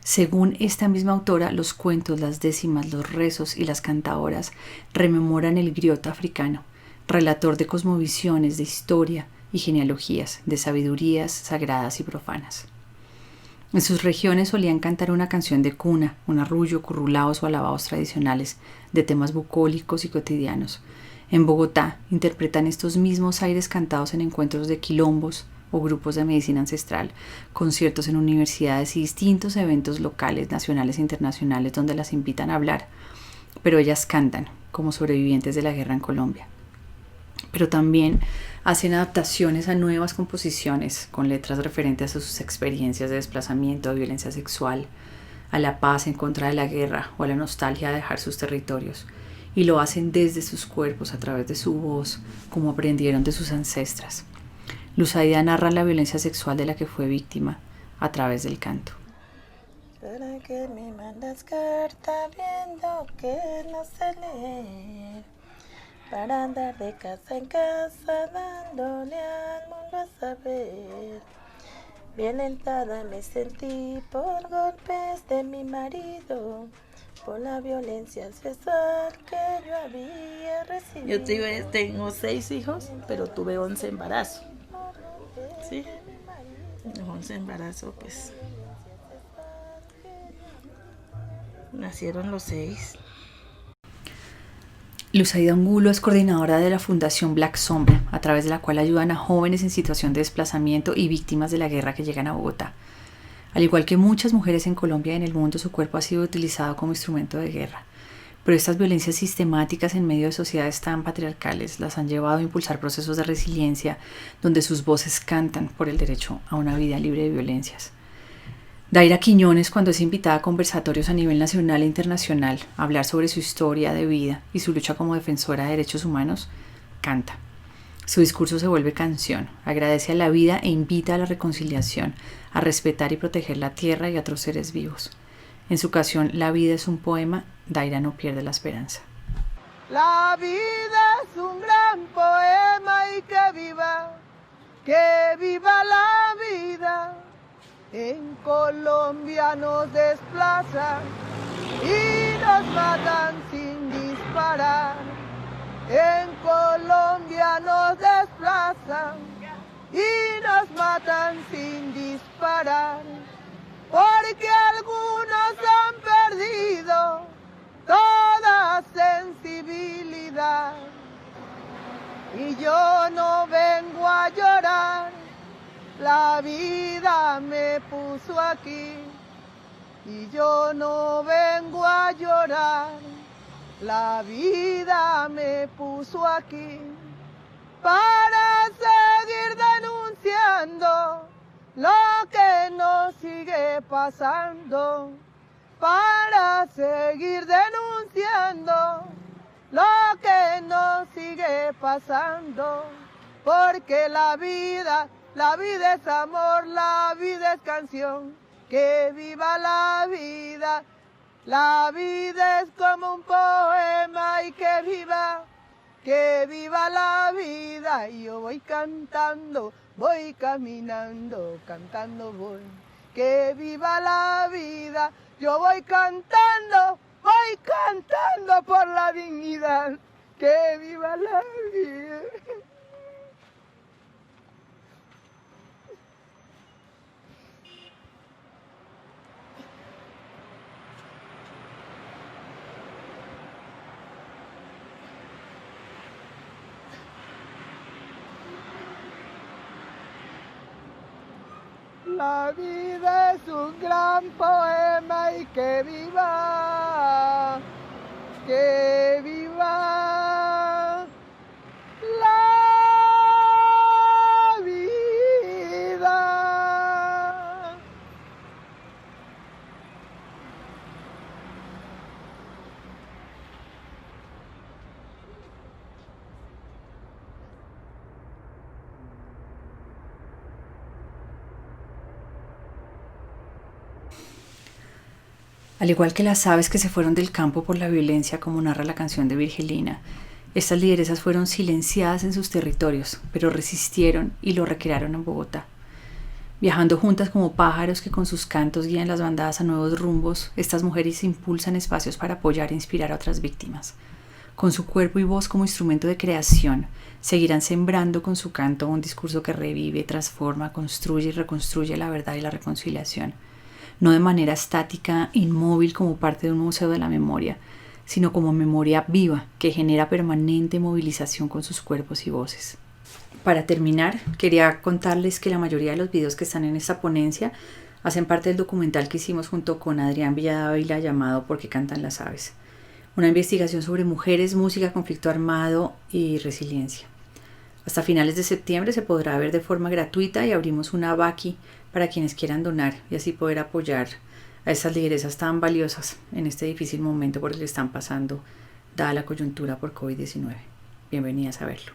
Según esta misma autora, los cuentos, las décimas, los rezos y las cantaoras rememoran el griot africano, relator de cosmovisiones, de historia y genealogías, de sabidurías sagradas y profanas. En sus regiones solían cantar una canción de cuna, un arrullo, currulaos o alabados tradicionales de temas bucólicos y cotidianos. En Bogotá interpretan estos mismos aires cantados en encuentros de quilombos o grupos de medicina ancestral, conciertos en universidades y distintos eventos locales, nacionales e internacionales donde las invitan a hablar, pero ellas cantan como sobrevivientes de la guerra en Colombia. Pero también hacen adaptaciones a nuevas composiciones con letras referentes a sus experiencias de desplazamiento, de violencia sexual, a la paz en contra de la guerra o a la nostalgia de dejar sus territorios. Y lo hacen desde sus cuerpos, a través de su voz, como aprendieron de sus ancestras. Luzaida narra la violencia sexual de la que fue víctima a través del canto. ¿Para qué me mandas carta viendo que no sé leer? Para andar de casa en casa dándole al mundo a saber. Violentada me sentí por golpes de mi marido, por la violencia sexual que yo había recibido. Yo tengo 6 hijos, pero tuve 11 embarazos. Sí, los 11 embarazos, pues nacieron los 6. Luzaida Angulo es coordinadora de la Fundación Black Sombra, a través de la cual ayudan a jóvenes en situación de desplazamiento y víctimas de la guerra que llegan a Bogotá. Al igual que muchas mujeres en Colombia y en el mundo, su cuerpo ha sido utilizado como instrumento de guerra. Pero estas violencias sistemáticas en medio de sociedades tan patriarcales las han llevado a impulsar procesos de resiliencia donde sus voces cantan por el derecho a una vida libre de violencias. Daira Quiñones, cuando es invitada a conversatorios a nivel nacional e internacional a hablar sobre su historia de vida y su lucha como defensora de derechos humanos, canta. Su discurso se vuelve canción, agradece a la vida e invita a la reconciliación, a respetar y proteger la tierra y a otros seres vivos. En su canción La vida es un poema, Daira no pierde la esperanza. La vida es un gran poema y que viva la vida. En Colombia nos desplazan y nos matan sin disparar. En Colombia nos desplazan y nos matan sin disparar. Porque algunos han perdido toda sensibilidad. Y yo no vengo a llorar, la vida me puso aquí y yo no vengo a llorar. La vida me puso aquí para seguir denunciando lo que nos sigue pasando, para seguir denunciando lo que nos sigue pasando, porque la vida es amor, la vida es canción, que viva la vida es como un poema y que viva la vida, y yo voy cantando, voy caminando, cantando voy, que viva la vida, yo voy cantando por la dignidad, que viva la vida. La vida es un gran poema y que viva la vida. Al igual que las aves que se fueron del campo por la violencia, como narra la canción de Virgilina, estas lideresas fueron silenciadas en sus territorios, pero resistieron y lo recrearon en Bogotá. Viajando juntas como pájaros que con sus cantos guían las bandadas a nuevos rumbos, estas mujeres impulsan espacios para apoyar e inspirar a otras víctimas. Con su cuerpo y voz como instrumento de creación, seguirán sembrando con su canto un discurso que revive, transforma, construye y reconstruye la verdad y la reconciliación, no de manera estática, inmóvil como parte de un museo de la memoria, sino como memoria viva que genera permanente movilización con sus cuerpos y voces. Para terminar, quería contarles que la mayoría de los videos que están en esta ponencia hacen parte del documental que hicimos junto con Adrián Villadávila llamado ¿Por qué cantan las aves?, una investigación sobre mujeres, música, conflicto armado y resiliencia. Hasta finales de septiembre se podrá ver de forma gratuita y abrimos una Vaki para quienes quieran donar y así poder apoyar a estas lideresas tan valiosas en este difícil momento por el que están pasando, dada la coyuntura por COVID-19. Bienvenidas a verlo.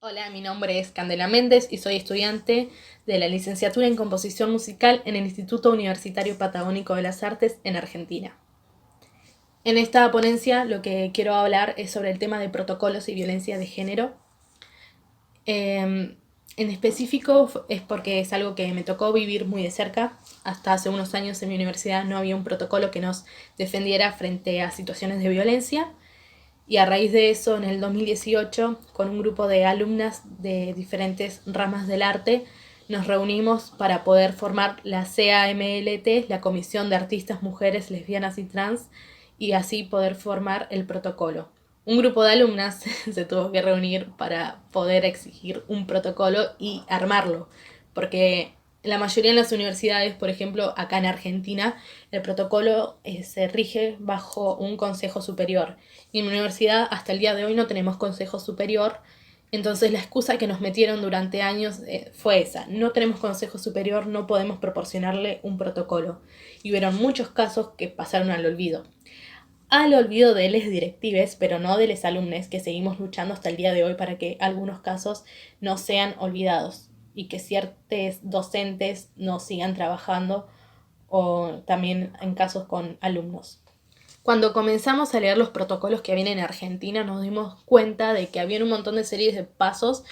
Hola, mi nombre es Candela Méndez y soy estudiante de la licenciatura en Composición Musical en el Instituto Universitario Patagónico de las Artes en Argentina. En esta ponencia lo que quiero hablar es sobre el tema de protocolos y violencia de género. En específico es porque es algo que me tocó vivir muy de cerca. Hasta hace unos años en mi universidad no había un protocolo que nos defendiera frente a situaciones de violencia. Y a raíz de eso, en el 2018, con un grupo de alumnas de diferentes ramas del arte, nos reunimos para poder formar la CAMLT, la Comisión de Artistas Mujeres, Lesbianas y Trans, y así poder formar el protocolo. Un grupo de alumnas se tuvo que reunir para poder exigir un protocolo y armarlo, porque la mayoría de las universidades, por ejemplo, acá en Argentina, el protocolo se rige bajo un consejo superior. Y en mi universidad hasta el día de hoy no tenemos consejo superior, entonces la excusa que nos metieron durante años fue esa: no tenemos consejo superior, no podemos proporcionarle un protocolo. Y hubieron muchos casos que pasaron al olvido. Al olvido de les directives, pero no de les alumnes, que seguimos luchando hasta el día de hoy para que algunos casos no sean olvidados y que ciertos docentes no sigan trabajando, o también en casos con alumnos. Cuando comenzamos a leer los protocolos que habían en Argentina, nos dimos cuenta de que había un montón de series de pasos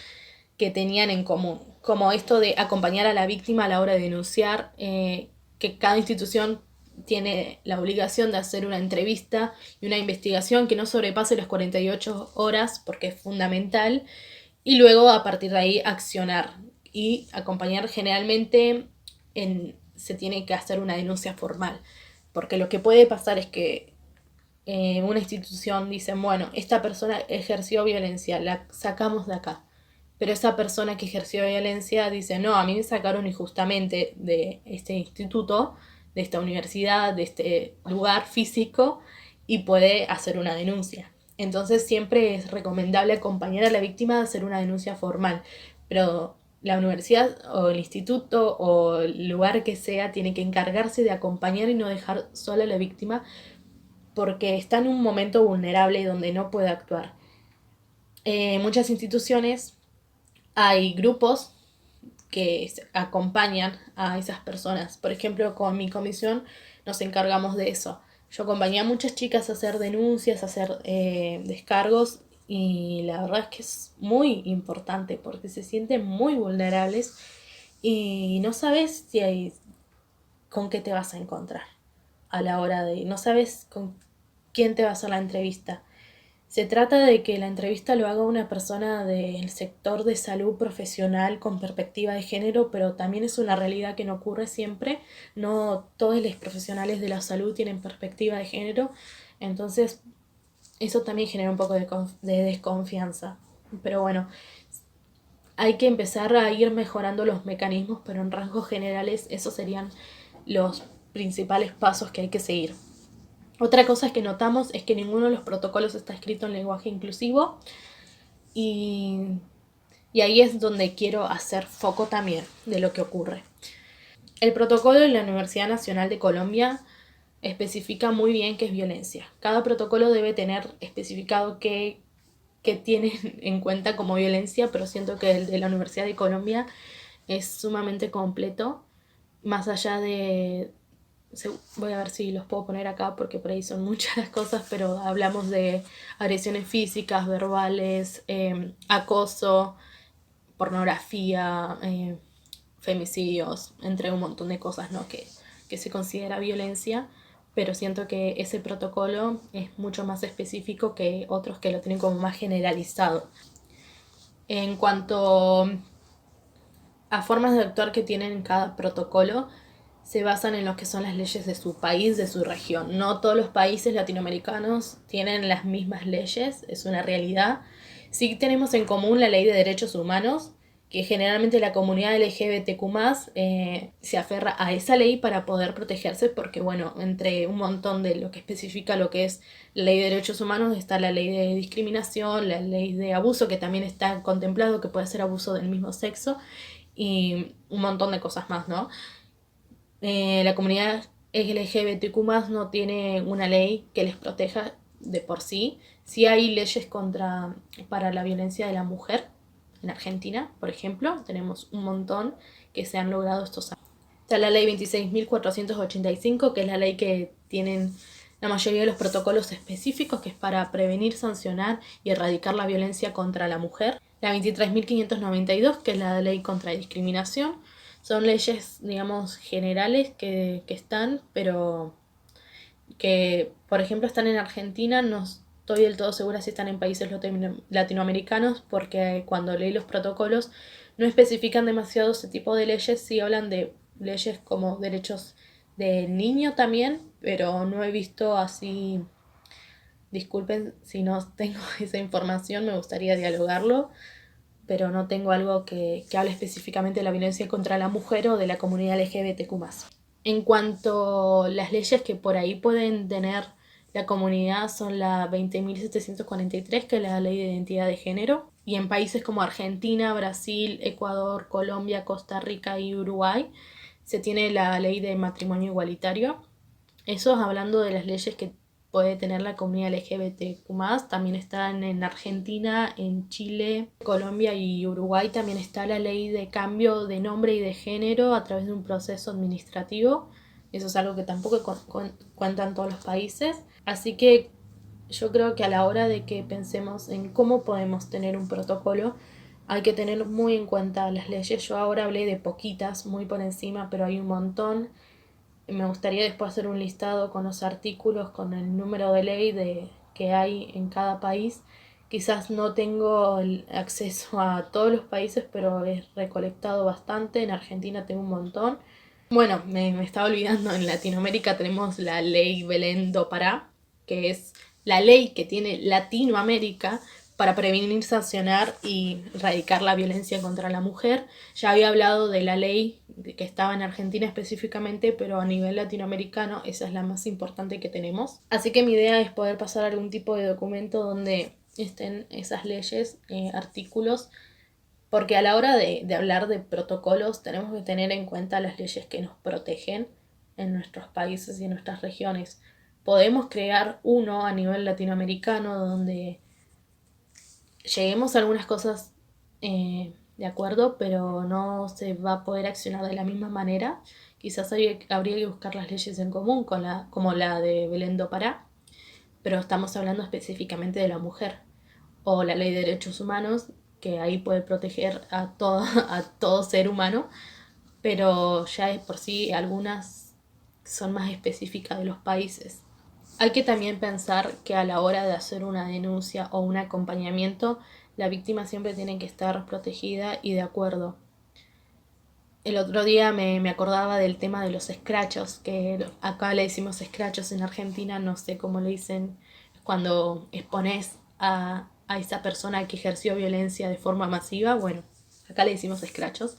que tenían en común, como esto de acompañar a la víctima a la hora de denunciar, que cada institución tiene la obligación de hacer una entrevista y una investigación que no sobrepase las 48 horas porque es fundamental, y luego a partir de ahí accionar y acompañar. Generalmente se tiene que hacer una denuncia formal, porque lo que puede pasar es que una institución dice, bueno, esta persona ejerció violencia, la sacamos de acá, pero esa persona que ejerció violencia dice, no, a mí me sacaron injustamente de este instituto, de esta universidad, de este lugar físico, y puede hacer una denuncia. Entonces siempre es recomendable acompañar a la víctima a hacer una denuncia formal, pero la universidad o el instituto o el lugar que sea tiene que encargarse de acompañar y no dejar sola a la víctima, porque está en un momento vulnerable donde no puede actuar. En muchas instituciones hay grupos que acompañan a esas personas. Por ejemplo, con mi comisión nos encargamos de eso. Yo acompañé a muchas chicas a hacer denuncias, a hacer descargos, y la verdad es que es muy importante porque se sienten muy vulnerables y no sabes con qué te vas a encontrar a la hora de... No sabes con quién te va a hacer la entrevista. Se trata de que la entrevista lo haga una persona del sector de salud profesional con perspectiva de género, pero también es una realidad que no ocurre siempre. No todos los profesionales de la salud tienen perspectiva de género, entonces eso también genera un poco de desconfianza. Pero bueno, hay que empezar a ir mejorando los mecanismos, pero en rasgos generales esos serían los principales pasos que hay que seguir. Otra cosa que notamos es que ninguno de los protocolos está escrito en lenguaje inclusivo, y ahí es donde quiero hacer foco también de lo que ocurre. El protocolo de la Universidad Nacional de Colombia especifica muy bien qué es violencia. Cada protocolo debe tener especificado qué tiene en cuenta como violencia, pero siento que el de la Universidad de Colombia es sumamente completo, más allá de... Voy a ver si los puedo poner acá porque por ahí son muchas las cosas, pero hablamos de agresiones físicas, verbales, acoso, pornografía, femicidios, entre un montón de cosas, ¿no? que se considera violencia, pero siento que ese protocolo es mucho más específico que otros que lo tienen como más generalizado. En cuanto a formas de actuar que tienen cada protocolo, se basan en lo que son las leyes de su país, de su región. No todos los países latinoamericanos tienen las mismas leyes, es una realidad. Sí tenemos en común la Ley de Derechos Humanos, que generalmente la comunidad LGBTQ+, se aferra a esa ley para poder protegerse, porque bueno, entre un montón de lo que especifica lo que es la Ley de Derechos Humanos está la Ley de Discriminación, la Ley de Abuso, que también está contemplado que puede ser abuso del mismo sexo, y un montón de cosas más, ¿no? La comunidad LGBTQ+ no tiene una ley que les proteja de por sí. Sí hay leyes para la violencia de la mujer, En Argentina, por ejemplo, tenemos un montón que se han logrado estos años. Está la ley 26.485, que es la ley que tienen la mayoría de los protocolos específicos, que es para prevenir, sancionar y erradicar la violencia contra la mujer. La 23.592, que es la ley contra la discriminación. Son leyes, digamos, generales que están, pero que, por ejemplo, están en Argentina. No estoy del todo segura si están en países latinoamericanos, porque cuando leí los protocolos no especifican demasiado ese tipo de leyes. Sí hablan de leyes como derechos del niño también, pero no he visto así. Disculpen si no tengo esa información, me gustaría dialogarlo, pero no tengo algo que hable específicamente de la violencia contra la mujer o de la comunidad LGBTQ+. En cuanto a las leyes que por ahí pueden tener la comunidad, son la 20.743, que es la ley de identidad de género, y en países como Argentina, Brasil, Ecuador, Colombia, Costa Rica y Uruguay se tiene la ley de matrimonio igualitario. Eso es hablando de las leyes que puede tener la comunidad LGBTQ+, también están en Argentina, en Chile, Colombia y Uruguay. También está la ley de cambio de nombre y de género a través de un proceso administrativo. Eso es algo que tampoco cuentan todos los países. Así que yo creo que a la hora de que pensemos en cómo podemos tener un protocolo, hay que tener muy en cuenta las leyes. Yo ahora hablé de poquitas, muy por encima, pero hay un montón. Me gustaría después hacer un listado con los artículos, con el número de ley que hay en cada país. Quizás no tengo el acceso a todos los países, pero he recolectado bastante. En Argentina tengo un montón. Bueno, me estaba olvidando, en Latinoamérica tenemos la ley Belén do Pará, que es la ley que tiene Latinoamérica para prevenir, sancionar y erradicar la violencia contra la mujer. Ya había hablado de la ley que estaba en Argentina específicamente, pero a nivel latinoamericano esa es la más importante que tenemos. Así que mi idea es poder pasar algún tipo de documento donde estén esas leyes, artículos, porque a la hora de hablar de protocolos tenemos que tener en cuenta las leyes que nos protegen en nuestros países y en nuestras regiones. Podemos crear uno a nivel latinoamericano donde lleguemos a algunas cosas de acuerdo, pero no se va a poder accionar de la misma manera. Quizás habría que buscar las leyes en común como la de Belén do Pará, pero estamos hablando específicamente de la mujer. O la ley de derechos humanos, que ahí puede proteger a todo ser humano, pero ya de por sí algunas son más específicas de los países. Hay que también pensar que a la hora de hacer una denuncia o un acompañamiento, la víctima siempre tiene que estar protegida y de acuerdo. El otro día me acordaba del tema de los escrachos, que acá le decimos escrachos, en Argentina no sé cómo le dicen, cuando expones a esa persona que ejerció violencia de forma masiva. Bueno, acá le decimos escrachos.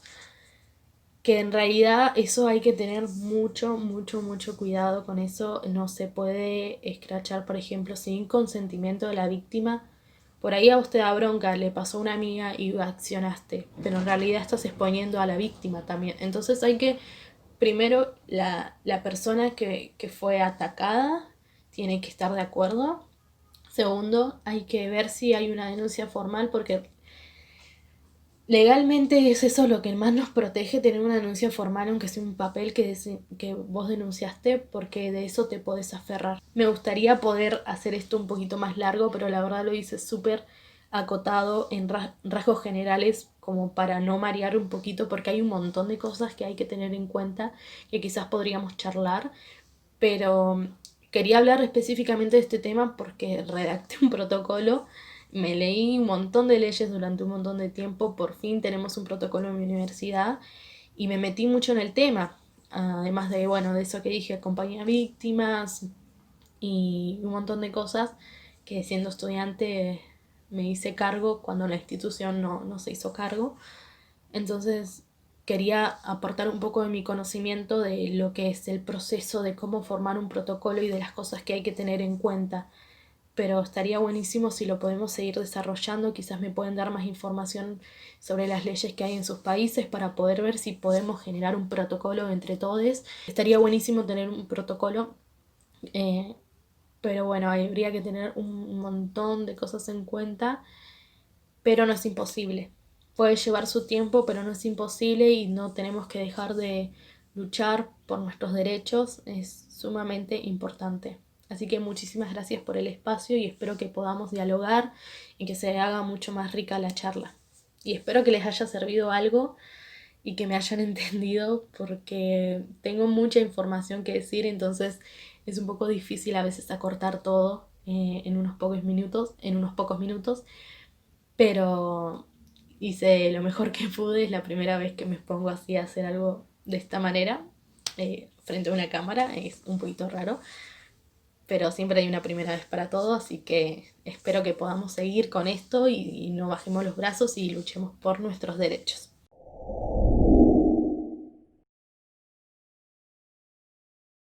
Que en realidad eso hay que tener mucho cuidado con eso. No se puede escrachar, por ejemplo, sin consentimiento de la víctima. Por ahí a usted da bronca, le pasó a una amiga y accionaste, pero en realidad estás exponiendo a la víctima también. Entonces hay que, primero, la persona que fue atacada tiene que estar de acuerdo. Segundo, hay que ver si hay una denuncia formal, porque legalmente es eso lo que más nos protege, tener una denuncia formal, aunque sea un papel que vos denunciaste, porque de eso te podés aferrar. Me gustaría poder hacer esto un poquito más largo, pero la verdad lo hice súper acotado en rasgos generales, como para no marear un poquito, porque hay un montón de cosas que hay que tener en cuenta que quizás podríamos charlar, pero quería hablar específicamente de este tema porque redacté un protocolo. Me leí un montón de leyes durante un montón de tiempo. Por fin tenemos un protocolo en mi universidad y me metí mucho en el tema. Además de, de eso que dije, acompañar a víctimas y un montón de cosas que siendo estudiante me hice cargo cuando la institución no se hizo cargo. Entonces quería aportar un poco de mi conocimiento de lo que es el proceso de cómo formar un protocolo y de las cosas que hay que tener en cuenta. Pero estaría buenísimo si lo podemos seguir desarrollando. Quizás me pueden dar más información sobre las leyes que hay en sus países para poder ver si podemos generar un protocolo entre todos. Estaría buenísimo tener un protocolo, pero habría que tener un montón de cosas en cuenta, pero no es imposible. puede llevar su tiempo, pero no es imposible y no tenemos que dejar de luchar por nuestros derechos, es sumamente importante. Así que muchísimas gracias por el espacio y espero que podamos dialogar y que se haga mucho más rica la charla. Y espero que les haya servido algo y que me hayan entendido, porque tengo mucha información que decir, entonces es un poco difícil a veces acortar todo en unos pocos minutos, pero hice lo mejor que pude. Es la primera vez que me pongo así a hacer algo de esta manera, frente a una cámara, es un poquito raro, pero siempre hay una primera vez para todo, así que espero que podamos seguir con esto y no bajemos los brazos y luchemos por nuestros derechos.